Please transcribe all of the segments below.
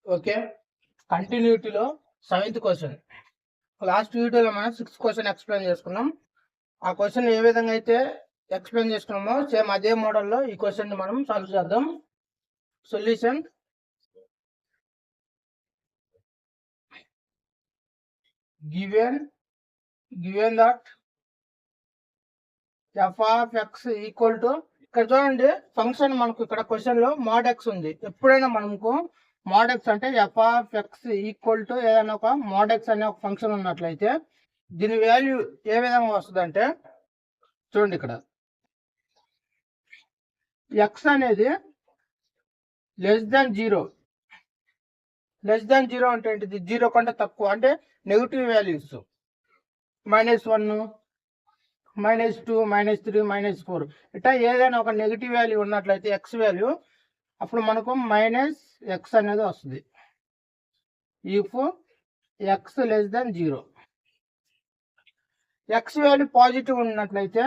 Okay, కంటిన్యూటీలో 7th question. Last వీడియోలో మనం 6th question explain చేసుకున్నాం. ఆ క్వశ్చన్ ఏ విధంగా అయితే ఎక్స్ప్లెయిన్ చేసుకున్నామో సేమ్ అదే మోడల్లో ఈ క్వశ్చన్ మనం సాల్వ్ చేద్దాం. Solution given that f of x equal to, ఇక్కడ చూడండి ఫంక్షన్ మనకు ఇక్కడ క్వశ్చన్ లో mod x ఉంది. ఎప్పుడైనా మనకు mod x అంటే f of x equal to ఏదైనా ఒక mod x అనే ఒక ఫంక్షన్ ఉన్నట్లయితే దీని వాల్యూ ఏ విధంగా వస్తుంది అంటే చూడండి, ఇక్కడ x అనేది లెస్ దాన్ జీరో అంటే ఏంటిది? 0 కంటే తక్కువ అంటే నెగిటివ్ వాల్యూస్, -1, -2, -3, -4 ఇట్లా ఏదైనా ఒక నెగిటివ్ వాల్యూ ఉన్నట్లయితే ఎక్స్ వాల్యూ, అప్పుడు మనకు -x అనేది వస్తుంది. If x less than 0, X value positive ఉన్నట్లయితే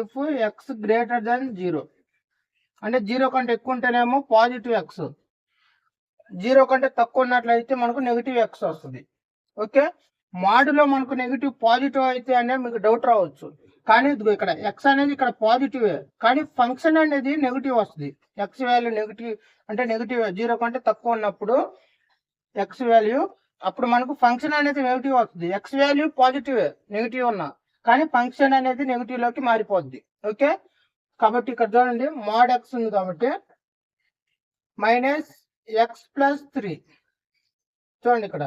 ఇఫ్ x గ్రేటర్ దాన్ 0 అంటే 0 కంటే ఎక్కువ ఉంటేనేమో పాజిటివ్ ఎక్స్, 0 కంటే తక్కువ ఉన్నట్లయితే మనకు నెగిటివ్ ఎక్స్ వస్తుంది. ఓకే, మాడ్లో మనకు నెగిటివ్ పాజిటివ్ అయితే అనే మీకు డౌట్ రావచ్చు. కానీ ఇక్కడ ఎక్స్ అనేది ఇక్కడ పాజిటివే, కానీ ఫంక్షన్ అనేది నెగిటివ్ వస్తుంది. ఎక్స్ వాల్యూ నెగిటివ్ అంటే నెగిటివ్ 0 కంటే తక్కువ ఉన్నప్పుడు ఎక్స్ వాల్యూ, అప్పుడు మనకు ఫంక్షన్ అనేది నెగిటివ్ వస్తుంది. ఎక్స్ వాల్యూ పాజిటివే నెగిటివ్ ఉన్నా, కానీ ఫంక్షన్ అనేది నెగిటివ్ లోకి మారిపోద్ది. ఓకే, కాబట్టి ఇక్కడ చూడండి mod x ఉంది కాబట్టి -x+3. చూడండి ఇక్కడ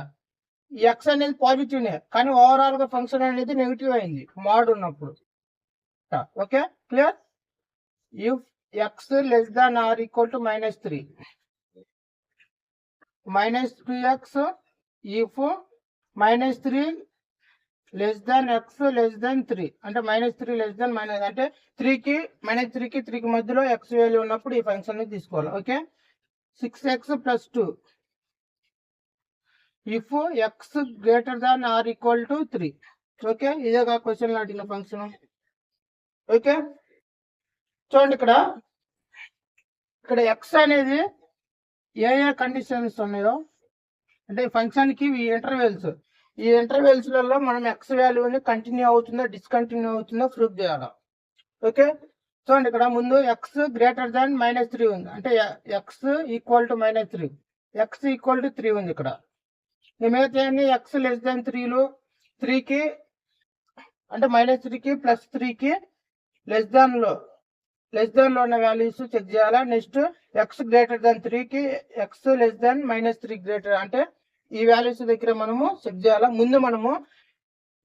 ఎక్స్ అనేది పాజిటివ్నే, కానీ ఓవరాల్ గా ఫంక్షన్ అనేది నెగిటివ్ అయింది మోడ్ ఉన్నప్పుడు. Okay, clear? If X less than or equal to -3, -2x if -3 less than x less than 3 అంటే -3 లెస్ దాన్ అంటే 3కి -3కి మధ్యలో ఎక్స్ వాల్యూ ఉన్నప్పుడు ఈ ఫంక్షన్ ని తీసుకోవాలి. Okay, 6x+2 if X greater than or equal to 3. Okay, ఇదేగా క్వశ్చన్ అడిగిన ఫంక్షన్. ఓకే, చూడండి ఇక్కడ ఎక్స్ అనేది ఏ కండిషన్స్ ఉన్నాయో అంటే ఫంక్షన్ కి ఈ ఇంటర్వెల్స్ లలో మనం ఎక్స్ వాల్యూని కంటిన్యూ అవుతుందో డిస్కంటిన్యూ అవుతుందో ప్రూఫ్ చేయాలి. ఓకే, చూడండి ఇక్కడ ముందు ఎక్స్ గ్రేటర్ దాన్ -3 ఉంది అంటే X equal to -3, X equal to 3 ఉంది. ఇక్కడ మిగతా ఎక్స్ లెస్ దాన్ 3లు 3కి అంటే -3కి +3కి లెస్ దాన్ లో ఉన్న వాల్యూస్ చెక్ చేయాలా. నెక్స్ట్ ఎక్స్ గ్రేటర్ దాన్ 3కి ఎక్స్ లెస్ దాన్ -3 గ్రేటర్ అంటే ఈ వాల్యూస్ దగ్గర మనము చెక్ చేయాలా. ముందు మనము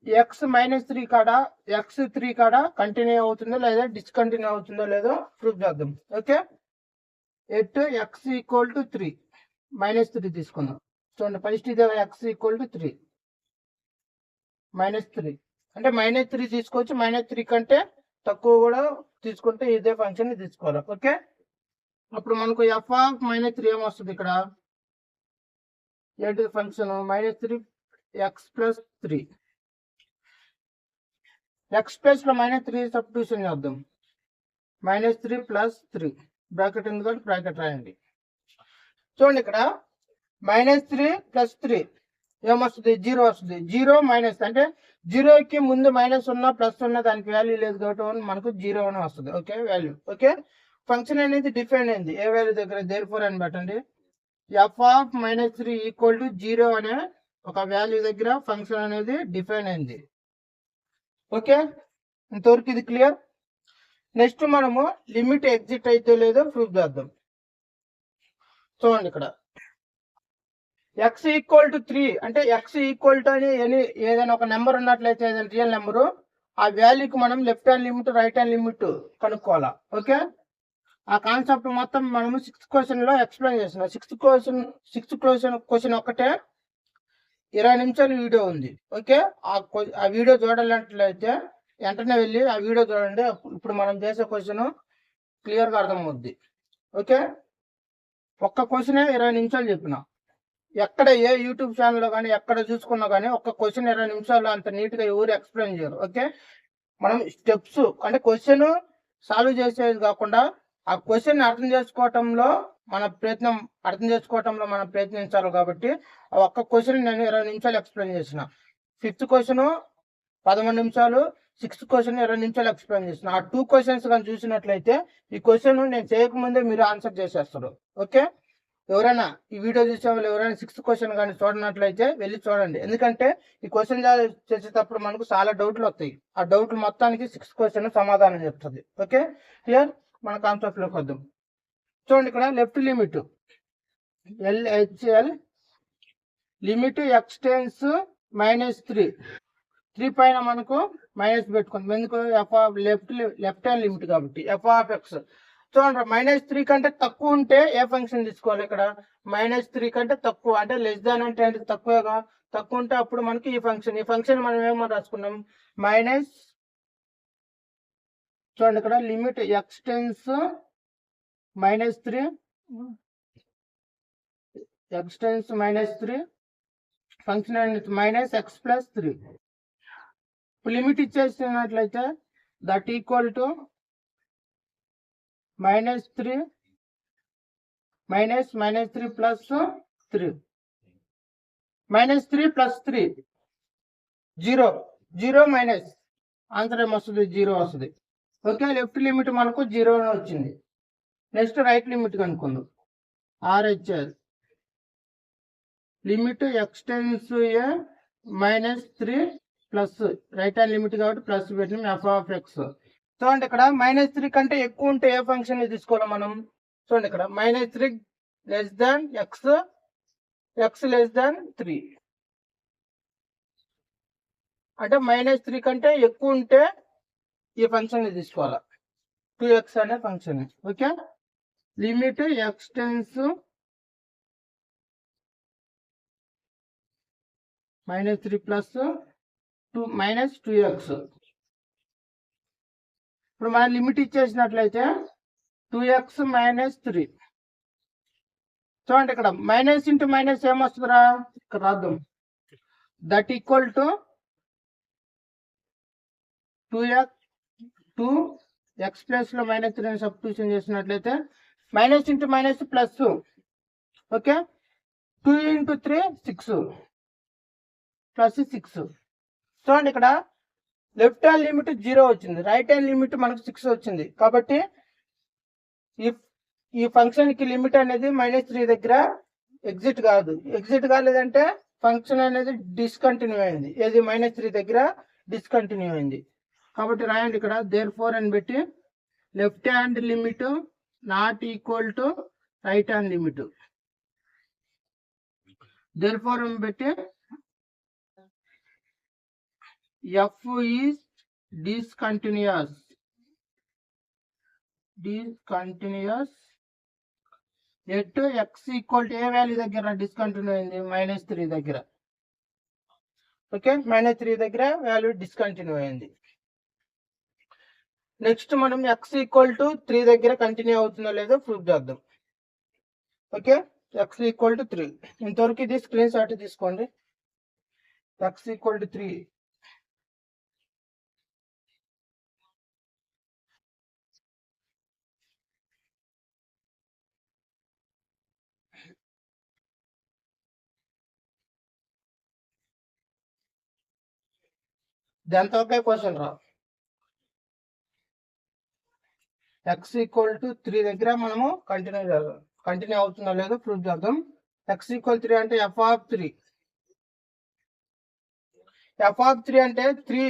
ఎక్స్ -3 కాడ ఎక్స్ 3 కాడ కంటిన్యూ అవుతుందో లేదా డిస్కంటిన్యూ అవుతుందో లేదో ప్రూఫ్ చేద్దాం. Okay, at x equal to 3 -3 తీసుకుందాం. చూడండి ఫస్ట్ ఇదే ఎక్స్ ఈక్వల్ టు 3 -3 అంటే -3 తీసుకోవచ్చు, -3 కంటే తక్కువ కూడా తీసుకుంటే ఇదే ఫంక్షన్ ని తీసుకోవాలి. ఓకే, అప్పుడు మనకు f ఆఫ్ -3 ఏమొస్తుంది? ఇక్కడ ఏంటి ఫంక్షన్ -3x+3, x ప్లస్ లో -3 సబ్స్టిట్యూషన్ చేద్దాం. -3+3 బ్రాకెట్ ఉంది కాబట్టి బ్రాకెట్ రాయండి. చూడండి ఇక్కడ -3+3 ఏమొస్తుంది? 0 వస్తుంది. 0 మైనస్ అంటే 0కి ముందు మైనస్ ఉన్నా ప్లస్ ఉన్నా దానికి వాల్యూ లేదు కాబట్టి మనకు 0 అని వస్తుంది. Okay, value. ఓకే, ఫంక్షన్ అనేది డిఫైన్ అయింది ఏ వాల్యూ దగ్గర, దేర్ఫోర్ అని పెట్టండి. f ఆఫ్ -3 ఈక్వల్ టు 0 అనే ఒక వాల్యూ దగ్గర ఫంక్షన్ అనేది డిఫైన్ అయింది. ఓకే, ఇంతవరకు ఇది క్లియర్. నెక్స్ట్ మనము లిమిట్ ఎగ్జిట్ అయితే లేదో ప్రూఫ్ చేద్దాం. చూడండి ఇక్కడ x ఈక్వల్ టు 3 అంటే x ఈక్వల్ టు అని ఏదైనా ఒక నెంబర్ ఉన్నట్లయితే ఏదైనా రియల్ నెంబరు, ఆ వాల్యూకి మనం left hand limit right hand limit కనుక్కోవాలా. ఓకే, ఆ కాన్సెప్ట్ మొత్తం మనము 6th క్వశ్చన్ లో ఎక్స్ప్లెయిన్ చేస్తున్నాం. 6th క్వశ్చన్ ఒక్కటే 20 నిమిషాల వీడియో ఉంది. ఓకే, ఆ వీడియో చూడాలంటే వెంటనే వెళ్ళి ఆ వీడియో చూడండి. ఇప్పుడు మనం చేసే క్వశ్చన్ క్లియర్ గా అర్థమవుద్ది. ఓకే, ఒక్క క్వశ్చనే 20 నిమిషాలు చెప్పిన. ఎక్కడ ఏ యూట్యూబ్ ఛానల్లో కానీ ఎక్కడ చూసుకున్నా కానీ ఒక్క క్వశ్చన్ 20 నిమిషాల్లో అంత నీట్ గా ఎవరు ఎక్స్ప్లెయిన్ చేయరు. ఓకే, మనం స్టెప్స్ అంటే క్వశ్చన్ సాల్వ్ చేసేది కాకుండా ఆ క్వశ్చన్ అర్థం చేసుకోవటంలో మన ప్రయత్నం అర్థం చేసుకోవటంలో మనం ప్రయత్నించాలి కాబట్టి ఆ ఒక్క క్వశ్చన్ నేను 20 నిమిషాలు ఎక్స్ప్లెయిన్ చేసిన. 5th క్వశ్చన్ 11 నిమిషాలు, 6th క్వశ్చన్ 20 నిమిషాలు ఎక్స్ప్లెయిన్ చేసిన. ఆ 2 క్వశ్చన్స్ కానీ చూసినట్లయితే ఈ క్వశ్చన్ నేను చేయకముందే మీరు ఆన్సర్ చేసేస్తారు. ఓకే, ఎవరైనా ఈ వీడియో చూసే వాళ్ళు ఎవరైనా 6th క్వశ్చన్ కానీ చూడనట్లయితే వెళ్ళి చూడండి. ఎందుకంటే ఈ క్వశ్చన్ చేసేటప్పుడు మనకు చాలా డౌట్లు వస్తాయి. ఆ డౌట్లు మొత్తానికి 6th క్వశ్చన్ సమాధానం చెప్తుంది. Okay, clear? మన కాన్సెప్ట్ లోకి వద్దాం. చూడండి, ఇక్కడ left limit LHL limit x tends -3 పైన మనకు మైనస్ పెట్టుకుంటాం. ఎందుకు? లెఫ్ట్ హ్యాండ్ లిమిట్ కాబట్టి f(x). చూడండి, -3 కంటే తక్కువ ఉంటే ఏ ఫంక్షన్ తీసుకోవాలి? ఇక్కడ -3 కంటే తక్కువ అంటే లెస్ దాన్ అంటే తక్కువగా. తక్కువ ఉంటే అప్పుడు మనకి ఈ ఫంక్షన్ మనం ఏమో రాసుకున్నాం మైనస్. చూడండి, ఇక్కడ limit x tends -3 function -x+3. Limit ఇచ్చేసినట్లయితే that equal to -3 -3 plus 3 -3 plus 3 0 minus answer ఏమొస్తుంది? 0 వస్తుంది. ఓకే, లెఫ్ట్ లిమిట్ మనకు 0 వచ్చింది. నెక్స్ట్ రైట్ లిమిట్ కనుక్కుందాం. RHS limit x tends -3 plus right hand limit కాబట్టి ప్లస్ పెట్టిన f(x). చూడండి, ఇక్కడ -3 కంటే ఎక్కువ ఉంటే ఏ ఫంక్షన్ తీసుకోవాలి మనం? చూడండి, ఇక్కడ -3 లెస్ దాన్ x లెస్ దాన్ 3 అంటే -3 కంటే ఎక్కువ ఉంటే ఈ ఫంక్షన్ తీసుకోవాలి, 2x అనే function. Okay, limit x tends -3 plus 2x. ఇప్పుడు మన లిమిట్ ఇచ్చేసినట్లయితే 2x -3. చూడండి, ఇక్కడ మైనస్ ఇంటూ మైనస్ ఏమొస్తుందిరా? ఇక్కడ రాద్దాం. That equal to 2x plus లో -3 సబ్స్టిట్యూషన్ చేసినట్లయితే minus into minus plus. Okay, 2 into 3 6 plus 6. చూడండి, ఇక్కడ లెఫ్ట్ హ్యాండ్ లిమిట్ 0 వచ్చింది, రైట్ హ్యాండ్ లిమిట్ మనకు 6 వచ్చింది. కాబట్టి ఈ ఫంక్షన్ కి లిమిట్ అనేది -3 దగ్గర ఎగ్జిట్ కాలేదంటే ఫంక్షన్ అనేది డిస్కంటిన్యూ అయింది. ఏది? -3 దగ్గర డిస్కంటిన్యూ అయింది. కాబట్టి రాయండి ఇక్కడ therefore అని పెట్టి left hand limit not equal to right hand limit. therefore అని పెట్టి f is discontinuous at x equal to A value దగ్గర డిస్కంటిన్యూ అయింది? -3 దగ్గర. ఓకే, -3 దగ్గర వాల్యూ డిస్కంటిన్యూ అయింది. నెక్స్ట్ మనం x ఈక్వల్ టు 3 దగ్గర కంటిన్యూ అవుతుందో లేదో ప్రూఫ్ చేద్దాం. Okay, x equal to 3. ఇంతవరకు ఇది స్క్రీన్ షాట్ తీసుకోండి. x equal to 3. దాంతో క్వశ్చన్ రా. x ఈక్వల్ టు 3 దగ్గర మనము కంటిన్యూ అవుతుందో లేదో ప్రూఫ్ చేద్దాం. x ఈక్వల్ 3 అంటే f(3). f(3) అంటే 3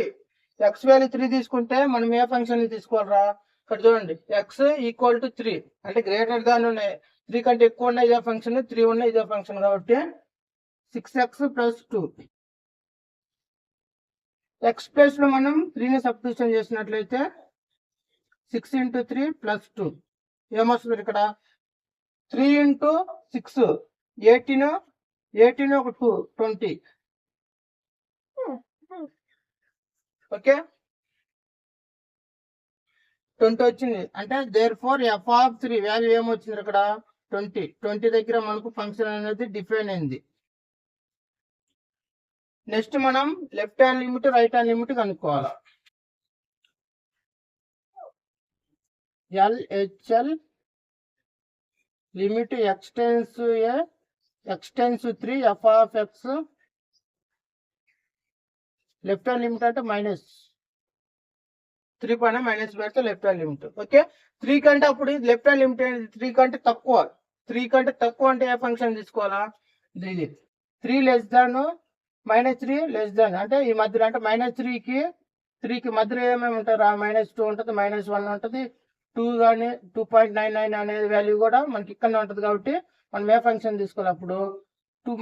x వాల్యూ 3 తీసుకుంటే మనం ఏ ఫంక్షన్ తీసుకోవాలరా? ఇక్కడ చూడండి, x ఈక్వల్ టు 3 అంటే గ్రేటర్ దాన్ ఉన్నాయి, 3 కంటే ఎక్కువ ఉన్నాయి ఇదే ఫంక్షన్, 3 ఉన్నాయి ఇదే ఫంక్షన్. కాబట్టి 6x ప్లస్ 2. x ప్లస్ లో మనం 3ని సబ్స్టిట్యూషన్ చేసినట్లయితే 6 ఇంటూ 3 ప్లస్ 2 ఏమొస్తుంది? ఇక్కడ 3 ఇంటూ 6 18 ఒక 2 20. ఓకే, 20 వచ్చింది. అంటే therefore f(3) వాల్యూ ఏమొచ్చింది? ఇక్కడ 20 దగ్గర మనకు ఫంక్షన్ అనేది డిఫైన్ అయింది. నెక్స్ట్ మనం left hand limit right hand limit కనుక్కోవాలి. LHL limit x tends 3 f of X left hand limit అంటే -3 పైన మైనస్ పెడితే లెఫ్ట్ హ్యాండ్ లిమిట్. ఓకే, 3 కంటే అప్పుడు లెఫ్ట్ హ్యాండ్ లిమిట్ అనేది 3 కంటే తక్కువ. 3 కంటే తక్కువ అంటే ఏ ఫంక్షన్ తీసుకోవాలా? ఇది 3 లెస్ దాన్ -3 లెస్ దాన్ అంటే ఈ మధ్యలో అంటే -3కి మధ్యలో ఏమేమి ఉంటారు? -2 ఉంటుంది, -1 ఉంటుంది, 2 కానీ 2.99 అనేది వాల్యూ కూడా మనకి ఇక్కడనే ఉంటుంది. కాబట్టి మనం ఏ ఫంక్షన్ తీసుకోవాలి? అప్పుడు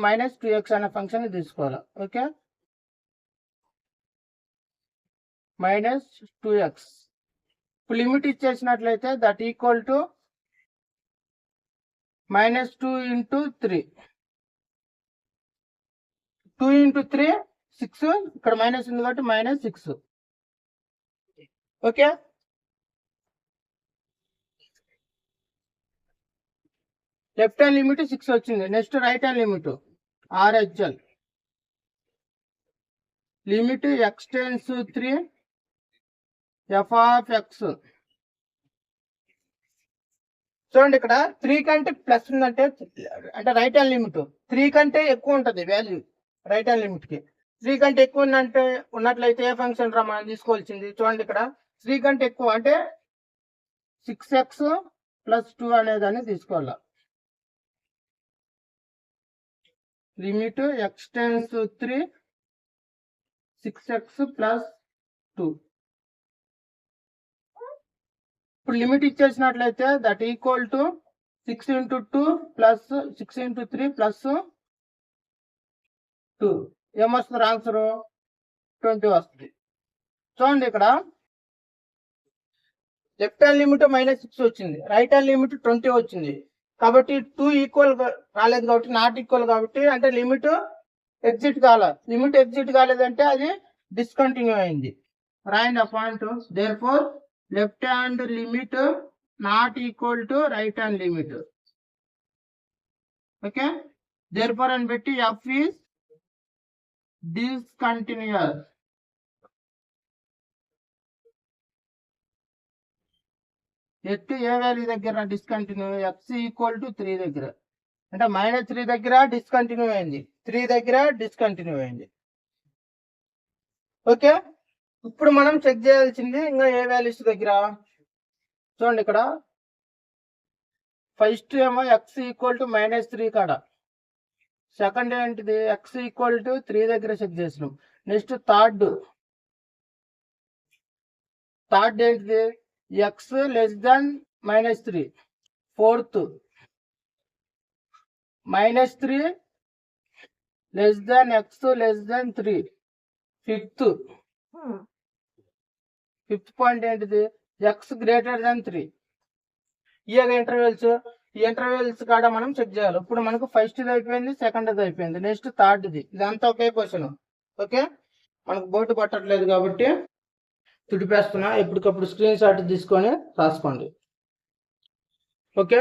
-2x అనే ఫంక్షన్ తీసుకోవాలి. Okay, -2x. ఇప్పుడు లిమిట్ ఇచ్చేసినట్లయితే దట్ ఈక్వల్ టు -2 × 3. 2 × 3 6. ఇక్కడ మైనస్ ఉంది కాబట్టి -6. ఓకే, లెఫ్ట్ హ్యాండ్ లిమిట్ 6 వచ్చింది. Next right hand limit RHL limit x tends 3 f of X. చూడండి, ఇక్కడ 3 కంటే ప్లస్ ఉందంటే అంటే రైట్ హ్యాండ్ లిమిట్ 3 కంటే ఎక్కువ ఉంటుంది వాల్యూ. రైట్ హ్యాండ్ లిమిట్ కి 3 కంటే ఎక్కువ ఉన్నట్లయితే ఏ ఫంక్షన్ రా మనం తీసుకోవాల్సింది? చూడండి, ఇక్కడ 3 కంటే ఎక్కువ అంటే 6x + 2 అనేదాన్ని తీసుకోవాలి. Limit x tends 3 6x + 2. ఇప్పుడు లిమిట్ ఇచ్చేసినట్లయితే దట్ ఈక్వల్ టు 6 × 2 + 6 × 3 + 2 ఏమొస్తుంది? ఆన్సర్ 20 వస్తుంది. చూడండి, ఇక్కడ లెఫ్ట్ హ్యాండ్ లిమిట్ -6 వచ్చింది, రైట్ హ్యాండ్ లిమిట్ 20 వచ్చింది. కాబట్టి 2 ఈక్వల్ రాలేదు కాబట్టి నాట్ ఈక్వల్ కాబట్టి అంటే లిమిట్ ఎగ్జిట్ కాలేదు. లిమిట్ ఎగ్జిట్ కాలేదంటే అది డిస్కంటిన్యూ అయింది. రాయండి ఆ point. Therefore left hand limit not equal to right hand limit. Okay, therefore అని పెట్టి f is discontinuous. At a value దగ్గర డిస్కంటిన్యూ? x = 3 దగ్గర. అంటే -3 దగ్గర డిస్కంటిన్యూ అయింది, 3 దగ్గర డిస్కంటిన్యూ అయింది. ఓకే, ఇప్పుడు మనం చెక్ చేయాల్సింది ఇంకా ఏ వాల్యూస్ దగ్గర. చూడండి, ఇక్కడ ఫస్ట్ ఏమో x = -3 కాడ. సెకండ్ ఏంటిది? x = 3 దగ్గర చెక్ చేసినాం. నెక్స్ట్ థర్డ్ ఏంటిది? x < -3. Fourth -3 < x < 3. Fifth point ఏంటిది? x < 3. ఇయగా ఇంటర్వెల్స్. ఈ ఇంటర్వెల్స్ కాడ మనం చెక్ చేయాలి. ఇప్పుడు మనకు ఫస్ట్ది అయిపోయింది, సెకండ్ది అయిపోయింది, నెక్స్ట్ థర్డ్ది. ఇదంతా ఒకే క్వశ్చన్. ఓకే, మనకు బోర్డు పట్టట్లేదు కాబట్టి తుడిపేస్తున్నా. ఎప్పటికప్పుడు స్క్రీన్ షాట్ తీసుకొని రాసుకోండి. ఓకే,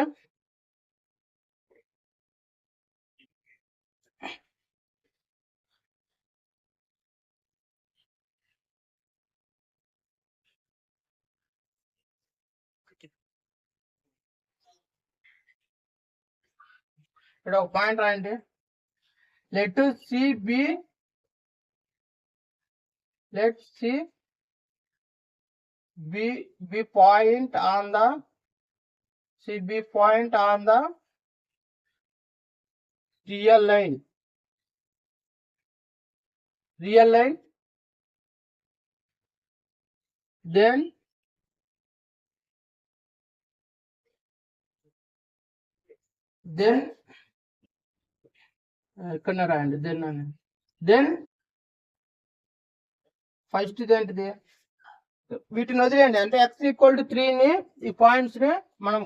ఇక్కడ ఒక పాయింట్ రాయండి. Let c be point on the real line. Then ఇక్కడ రాయండి. దెన్ ఫస్ట్ ఏంటిది? వీటిని వదిలేయండి. అంటే x = 3ని ఈ పాయింట్స్ ని మనం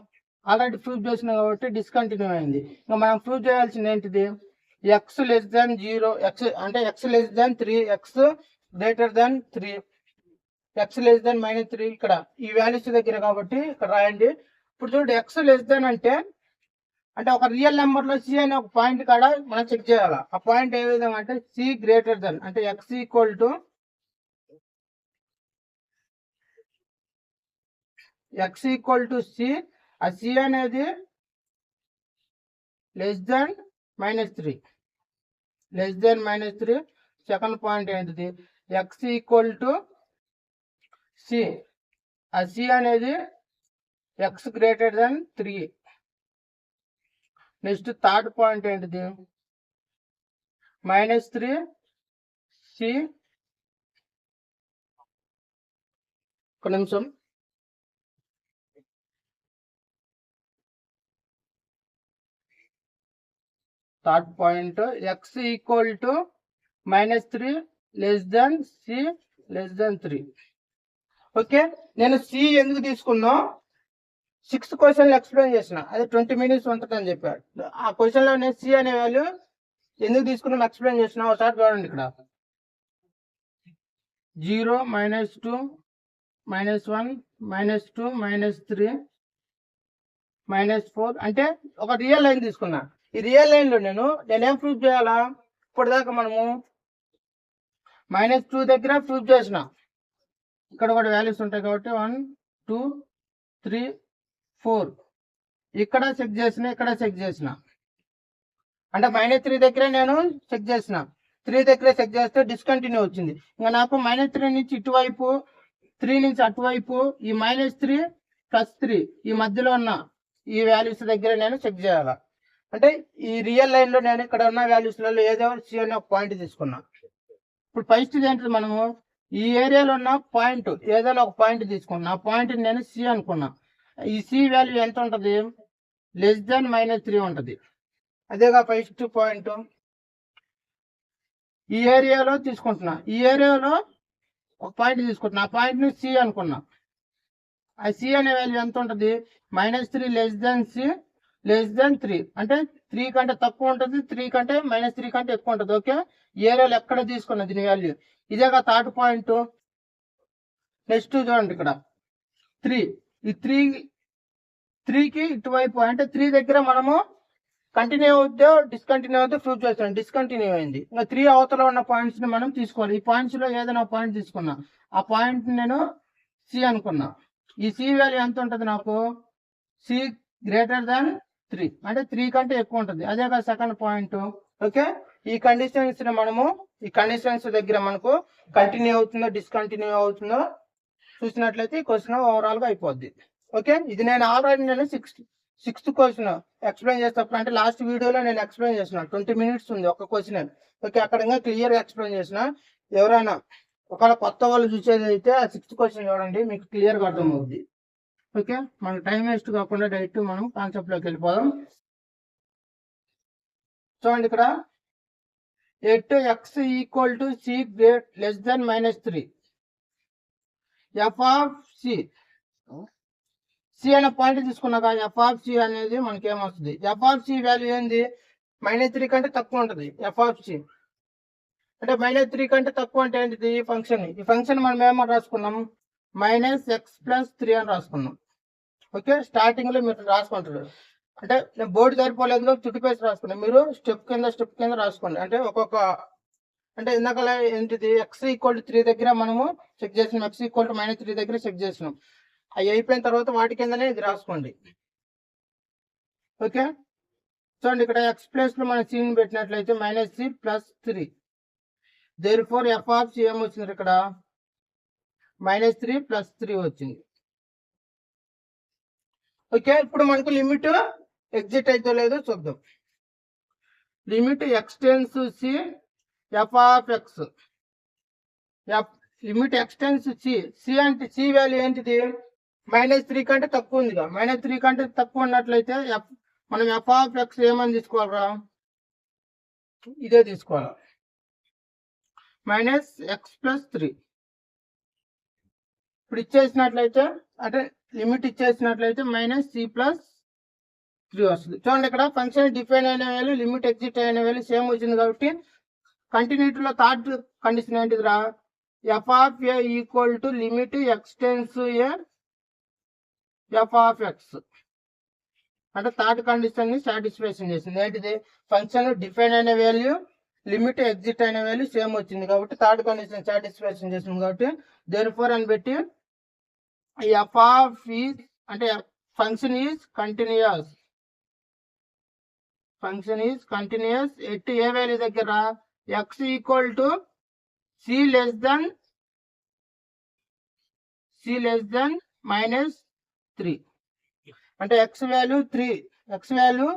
ఆల్రెడీ ప్రూవ్ చేసినాం కాబట్టి డిస్కంటిన్యూ అయింది. ఇంకా మనం ప్రూవ్ చేయాల్సింది ఏంటిది? x < 0, అంటే x < 3, x < 3, x < -3. ఇక్కడ ఈ వాల్యూస్ దగ్గర కాబట్టి ఇక్కడ రాయండి. ఇప్పుడు చూడండి, x అంటే ఒక రియల్ నెంబర్ లో c అనే ఒక పాయింట్ కాడ మనం చెక్ చేయాలి. ఆ పాయింట్ ఏ విధంగా అంటే c < అంటే x = c. ఆ c అనేది less than -3 less than -3. Second point ఏంటిది, ఎక్స్ ఈక్వల్ టు సి. ఆ సి అనేది X greater than 3. Next third point ఏంటిది, -3 సి. ఒక నిమిషం, third point X equal to -3 less than c less than 3. Okay, నేను C ఎందుకు తీసుకున్నా 6th క్వశ్చన్ ఎక్స్ప్లెయిన్ చేసిన, అదే 20 minutes ఉంటుందని చెప్పాడు. ఆ క్వశ్చన్లో నేను సి అనే వాల్యూ ఎందుకు తీసుకున్నాం ఎక్స్ప్లెయిన్ చేసిన. ఒకసారి చూడండి, ఇక్కడ 0 -2 -1 -2 -3 -4 అంటే ఒక రియల్ లైన్ తీసుకున్నా. ఈ రియల్ లైన్ లో నేనేం ప్రూఫ్ చేయాలా, ఇప్పటిదాకా మనము -2 దగ్గర ప్రూఫ్ చేసిన, ఇక్కడ కూడా వాల్యూస్ ఉంటాయి కాబట్టి 1 2 3 4 ఇక్కడ చెక్ చేసిన, ఇక్కడ చెక్ చేసిన. అంటే -3 దగ్గర నేను చెక్ చేసిన, 3 దగ్గర చెక్ చేస్తే డిస్కంటిన్యూ వచ్చింది. ఇంకా నాకు -3 నుంచి ఇటువైపు 3 నుంచి అటువైపు ఈ -3 +3 ఈ మధ్యలో ఉన్న ఈ వాల్యూస్ దగ్గర నేను చెక్ చేయాలి. అంటే ఈ రియల్ లైన్ లో నేను ఇక్కడ ఉన్న వాల్యూస్లలో ఏదో సి అనే ఒక పాయింట్ తీసుకున్నా. ఇప్పుడు ఫస్ట్ ఏంటంటే మనము ఈ ఏరియాలో ఉన్న పాయింట్ ఏదైనా ఒక పాయింట్ తీసుకున్నా, ఆ పాయింట్ నేను సి అనుకున్నా. ఈ సి వాల్యూ ఎంత ఉంటుంది, లెస్ దాన్ -3 ఉంటుంది. అదేగా ఫస్ట్ పాయింట్. ఈ ఏరియాలో తీసుకుంటున్నా, ఈ ఏరియాలో ఒక పాయింట్ తీసుకుంటున్నా, ఆ పాయింట్ ని సి అనుకున్నా. ఆ సి అనే వాల్యూ ఎంత ఉంటుంది, -3 less than c less than 3 అంటే 3 కంటే తక్కువ ఉంటుంది, 3 కంటే -3 కంటే ఎక్కువ ఉంటుంది. ఓకే, ఏరియాలో ఎక్కడ తీసుకున్నా దీని వాల్యూ. ఇదేగా థర్డ్ పాయింట్. నెక్స్ట్ చూడండి, ఇక్కడ 3 ఈ 3కి ఇటువైపు అంటే 3 దగ్గర మనము కంటిన్యూ అవుద్దో డిస్కంటిన్యూ అవుద్దో ప్రూఫ్ చేస్తాం. డిస్కంటిన్యూ అయింది. ఇంకా 3 అవతల ఉన్న పాయింట్స్ ని మనం తీసుకోవాలి. ఈ పాయింట్స్ లో ఏదైనా పాయింట్ తీసుకున్నా, ఆ పాయింట్ నేను సి అనుకున్నా. ఈ సి వాల్యూ ఎంత ఉంటుంది నాకు, సి గ్రేటర్ దాన్ 3 అంటే 3 కంటే ఎక్కువ ఉంటుంది. అదే కదా సెకండ్ పాయింట్. ఓకే, ఈ కండిషన్స్ మనము ఈ కండిషన్స్ దగ్గర మనకు కంటిన్యూ అవుతుందో డిస్కంటిన్యూ అవుతుందో చూసినట్లయితే ఈ క్వశ్చన్ ఓవరాల్ గా అయిపోద్ది. ఓకే, ఇది నేను ఆల్రెడీ సిక్స్త్ క్వశ్చన్ ఎక్స్ప్లెయిన్ చేసేటప్పుడు, అంటే లాస్ట్ వీడియోలో నేను ఎక్స్ప్లెయిన్ చేసిన 20 minutes ఉంది ఒక క్వశ్చన్. ఓకే, అక్కడ ఇంకా క్లియర్ గా ఎక్స్ప్లెయిన్ చేసిన. ఎవరైనా ఒకవేళ కొత్త వాళ్ళు చూసేది అయితే ఆ 6th క్వశ్చన్ చూడండి, మీకు క్లియర్ గా అర్థమవుద్ది. ఓకే, మనకు టైం వేస్ట్ కాకుండా డైరెక్ట్ మనం కాన్సెప్ట్ లోకి వెళ్ళిపోదాం. చూడండి, ఇక్కడ at x equal to c less than -3 f of c. C అనే పాయింట్ తీసుకున్నాక ఎఫ్ ఆఫ్ సి అనేది మనకి ఏమొస్తుంది, ఎఫ్ ఆఫ్ సి వాల్యూ ఏంది, -3 కంటే తక్కువ ఉంటుంది. ఎఫ్ ఆఫ్ సి అంటే -3 కంటే తక్కువ అంటే ఏంటిది, ఈ ఫంక్షన్ మనం ఏమో రాసుకున్నాం, -x+3 అని రాసుకున్నాం. ఓకే, స్టార్టింగ్ లో మీరు రాసుకుంటారు. అంటే నేను బోర్డు సరిపోలేదు చుట్టుపేసి రాసుకున్నాను, మీరు స్టెప్ కింద రాసుకోండి. అంటే ఒక్కొక్క అంటే ఇందాక ఏంటిది, x ఈక్వల్ టు 3 దగ్గర మనము చెక్ చేసినాం, x ఈక్వల్ టు -3 దగ్గర చెక్ చేసినాం. అవి అయిపోయిన తర్వాత వాటి కిందనే ఇది రాసుకోండి. ఓకే, చూడండి, ఇక్కడ x ప్లేస్ లో మనం c పెట్టినట్లయితే -c+3. Therefore F of c ఏమొచ్చింది, ఇక్కడ -3+3 వచ్చింది. ఓకే, ఇప్పుడు మనకు లిమిట్ ఎగ్జిట్ అయితే లేదో చూద్దాం. Limit x tends c f of x, limit x tends c. C అంటే సి వాల్యూ ఏంటిది, -3 కంటే తక్కువ ఉందిగా. -3 కంటే తక్కువ ఉన్నట్లయితే మనం ఎఫ్ ఆఫ్ ఎక్స్ ఏమని తీసుకోవాలరా, ఇదే తీసుకోవాలి, -x+3. ఇప్పుడు ఇచ్చేసినట్లయితే అంటే లిమిట్ ఇచ్చేసినట్లయితే -c+3 వస్తుంది. చూడండి, ఇక్కడ ఫంక్షన్ డిఫైన్ అయిన వాల్యూ లిమిట్ ఎగ్జిట్ అయిన వాల్యూ సేమ్ వచ్చింది కాబట్టి కంటిన్యూటీలో థర్డ్ కండిషన్ ఏంటిదిరా, f of a equal to limit x tends a f of x. అంటే థర్డ్ కండిషన్ ని సాటిస్ఫాక్షన్ చేసింది. ఏంటిది, ఫంక్షన్ డిఫైన్ అయిన వాల్యూ లిమిట్ ఎగ్జిట్ అయిన వాల్యూ సేమ్ వచ్చింది కాబట్టి థర్డ్ కండిషన్ సాటిస్ఫాక్షన్ చేసింది కాబట్టి దేర్ఫోర్ అని పెట్టి ఎఫ్ ఆఫ్ ఈజ్ అంటే function is continuous. Function is continuous at a value దగ్గర x equal to c less then -3 అంటే x value 3 x value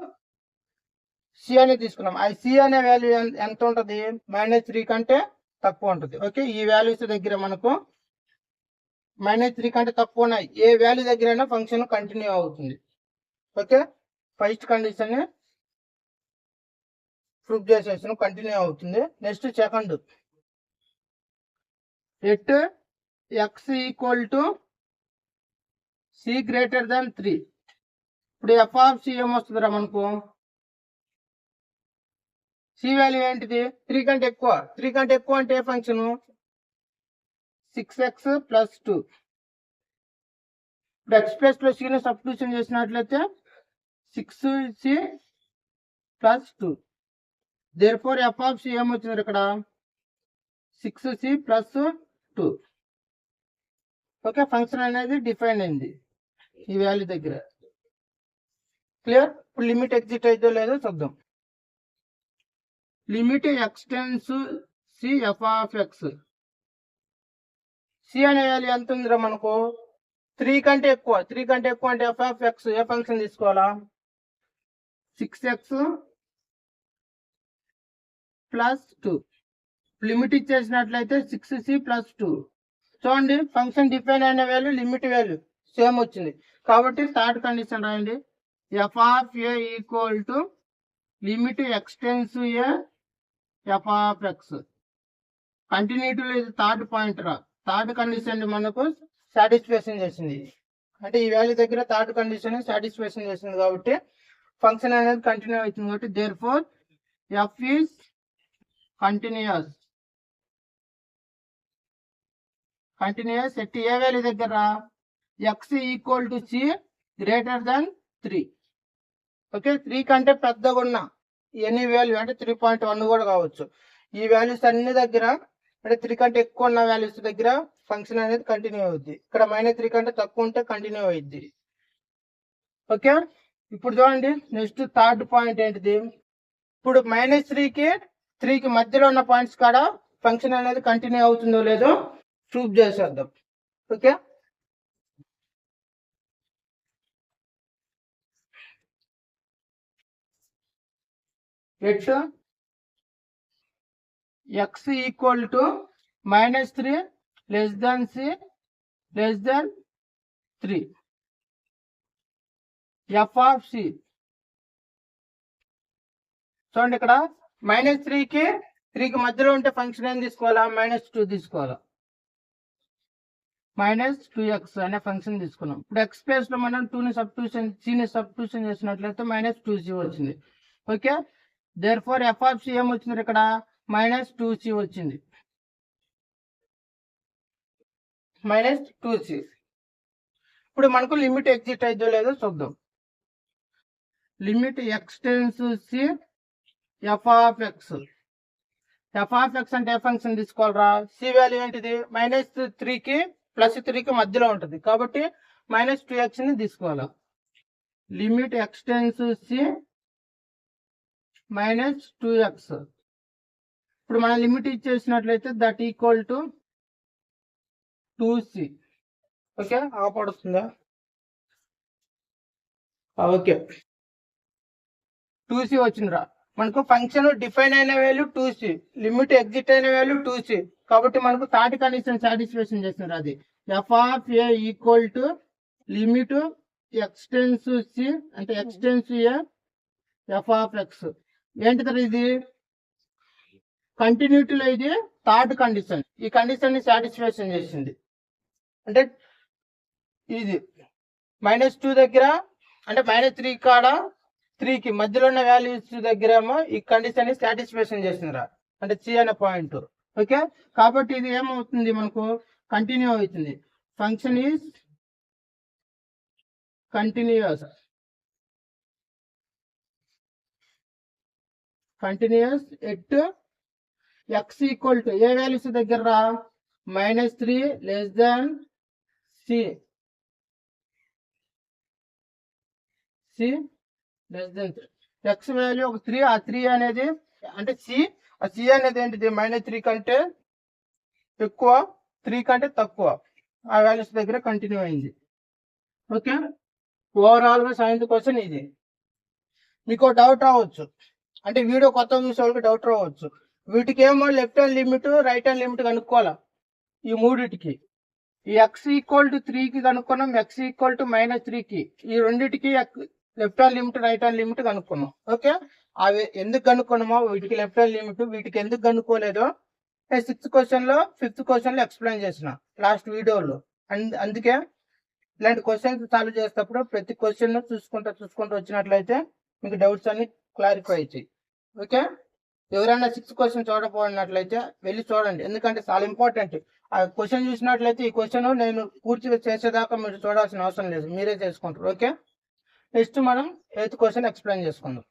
c అనేది తీసుకున్నాం. ఆ సి అనే వాల్యూ ఎంత ఉంటుంది? -3 కంటే తక్కువ ఉంటుంది. ఓకే, ఈ వాల్యూస్ దగ్గర మనకు -3 కంటే తక్కువ ఉన్నాయి. ఏ వాల్యూ దగ్గరైనా ఫంక్షన్ కంటిన్యూ అవుతుంది. ఓకే, ఫస్ట్ కండిషన్ ప్రూఫ్ చేసేసాను, కంటిన్యూ అవుతుంది. Next second, at x equal to c greater than 3. ఇప్పుడు ఎఫ్ ఆఫ్ సి ఏమొస్తుందిరా మనకు? సి వాల్యూ ఏంటిది? 3 కంటే ఎక్కువ. 3 కంటే ఎక్కువ అంటే ఏ ఫంక్షన్? 6x + 2. ఇప్పుడు ఎక్స్ ప్లస్ లో సిని సబ్స్టిట్యూషన్ చేసినట్లయితే 6c + 2. Therefore F of c ఏమొచ్చింది ఇక్కడ? 6c + 2. ఓకే, ఫంక్షన్ అనేది డిఫైన్ అయింది ఈ వాల్యూ దగ్గర. క్లియర్? ఇప్పుడు లిమిట్ ఎగ్జిట్ అయితే లేదో చూద్దాం. Limit x tends c f of x. C అనే వాల్యూ ఎంత ఉందిరా మనకు? 3 కంటే ఎక్కువ. 3 కంటే ఎక్కువ అంటే f of x a function తీసుకోవాలా? 6x + 2. లిమిట్ ఇచ్చేసినట్లయితే 6c + 2. చూడండి, ఫంక్షన్ డిఫైన్ అయిన వాల్యూ లిమిట్ వాల్యూ సేమ్ వచ్చింది. కాబట్టి థర్డ్ కండిషన్ రాయండి. F of a equal to limit x tends a f of x. కంటిన్యూటీలో ఇది థర్డ్ పాయింట్ రా. థర్డ్ కండిషన్ మనకు సాటిస్ఫాక్షన్ చేసింది. అంటే ఈ వాల్యూ దగ్గర థర్డ్ కండిషన్ సాటిస్ఫాక్షన్ చేసింది కాబట్టి ఫంక్షన్ అనేది కంటిన్యూ అవుతుంది. కాబట్టి therefore f is continuous. Continuous at a value దగ్గర x equal to c greater than 3. Okay, 3 కంటే పెద్దగా ఉన్న ఎనీ వాల్యూ అంటే 3.1 కూడా కావచ్చు. ఈ వాల్యూస్ అన్ని దగ్గర అంటే 3 కంటే ఎక్కువ ఉన్న వాల్యూస్ దగ్గర ఫంక్షన్ అనేది కంటిన్యూ అవుద్ది. ఇక్కడ -3 కంటే తక్కువ ఉంటే కంటిన్యూ అవుద్ది. ఓకే, ఇప్పుడు చూడండి నెక్స్ట్ థర్డ్ పాయింట్ ఏంటిది? ఇప్పుడు -3కి మధ్యలో ఉన్న పాయింట్స్ కాడ ఫంక్షన్ అనేది కంటిన్యూ అవుతుందో లేదో ప్రూఫ్ చేసేద్దాం. Okay, at x equal to -3 less than c less than 3 f of c. చూడండి, ఇక్కడ -3కి 3కి మధ్యలో ఉంటే ఫంక్షన్ ఏం తీసుకోవాలా? -2 తీసుకోవాలా. -2x అనే ఫంక్షన్ తీసుకున్నాం. ఇప్పుడు ఎక్స్ ప్లేస్ లో మనం 2ని సబ్స్టిట్యూషన్ చేసినట్లయితే -2c వచ్చింది. Okay, therefore f of c ఏమొచ్చింది ఇక్కడ? -2c వచ్చింది. -2c. ఇప్పుడు మనకు లిమిట్ ఎగ్జిట్ అయిద్దో లేదో చూద్దాం. Limit x tends c f of x. F of x అంటే ఏ ఫంక్షన్ తీసుకోవాలరా? సి వాల్యూ ఏంటిది? -3కి +3కి మధ్యలో ఉంటుంది కాబట్టి -2x ని తీసుకోవాలి. Limit x tends c -2x. ఇప్పుడు మనం లిమిట్ ఇచ్చేసినట్లయితే that equal to 2c. Okay, ఆపడుతుందా? ఓకే, 2c వచ్చిందిరా మనకు. ఫంక్షన్ డిఫైన్ అయిన వాల్యూ 2c, లిమిట్ ఎగ్జిట్ అయిన వాల్యూ 2c. కాబట్టి మనకు థర్డ్ కండిషన్ సాటిస్ఫాక్షన్ చేస్తుంది. అది f of a equal to limit x tends C అంటే ఎక్స్టెన్స్ ఏ ఎఫ్ ఆఫ్ ఎక్స్. ఏంటిది ఇది? కంటిన్యూటీలో ఇది థర్డ్ కండిషన్. ఈ కండిషన్ ని సాటిస్ఫాక్షన్ చేసింది. అంటే ఇది -2 దగ్గర అంటే -3 కాడ 3కి మధ్యలో ఉన్న వాల్యూస్ దగ్గర ఏమో ఈ కండిషన్ ని సాటిస్ఫాక్షన్ చేసిందిరా, అంటే సి అనే పాయింట్. ఓకే, కాబట్టి ఇది ఏమవుతుంది మనకు? కంటిన్యూ అవుతుంది. Function is continuous. At x equal to ఏ వాల్యూస్ దగ్గర? -3 less than c less than 3. X value ఒక 3, ఆ 3 అనేది అంటే ఆ సి అనేది ఏంటిది -3 కంటే ఎక్కువ, 3 కంటే తక్కువ, ఆ వాల్యూస్ దగ్గర కంటిన్యూ అయింది. ఓకే, ఓవరాల్ గా సైన్స్ క్వశ్చన్ ఇది. మీకు డౌట్ రావచ్చు, అంటే వీడియో కొత్త చూసే వాళ్ళకి డౌట్ రావచ్చు, వీటికి ఏమో left hand limit right hand limit కనుక్కోవాలా ఈ మూడిటికి. ఈ x = 3కి కనుక్కున్నాం, x = -3కి, ఈ రెండింటికి left hand limit right hand limit కనుక్కున్నాం. ఓకే, అవి ఎందుకు కనుక్కున్నామో, వీటికి లెఫ్ట్ హ్యాండ్ లిమిట్ వీటికి ఎందుకు కనుక్కోలేదో 6th క్వశ్చన్ లో 5th క్వశ్చన్ లో ఎక్స్ప్లెయిన్ చేసిన లాస్ట్ వీడియోలో. అందుకే ఇలాంటి క్వశ్చన్స్ సాల్వ్ చేసేటప్పుడు ప్రతి క్వశ్చన్ చూసుకుంటూ వచ్చినట్లయితే మీకు డౌట్స్ అన్ని క్లారిఫై అవుతాయి. ఓకే, ఎవరైనా 6th క్వశ్చన్ చూడకపోయినట్లయితే వెళ్ళి చూడండి, ఎందుకంటే చాలా ఇంపార్టెంట్. ఆ క్వశ్చన్ చూసినట్లయితే ఈ క్వశ్చన్ నేను పూర్తిగా చేసేదాకా మీరు చూడాల్సిన అవసరం లేదు, మీరే చేసుకుంటారు. ఓకే, నెక్స్ట్ మనం 8th క్వశ్చన్ ఎక్స్ప్లెయిన్ చేసుకుందాం.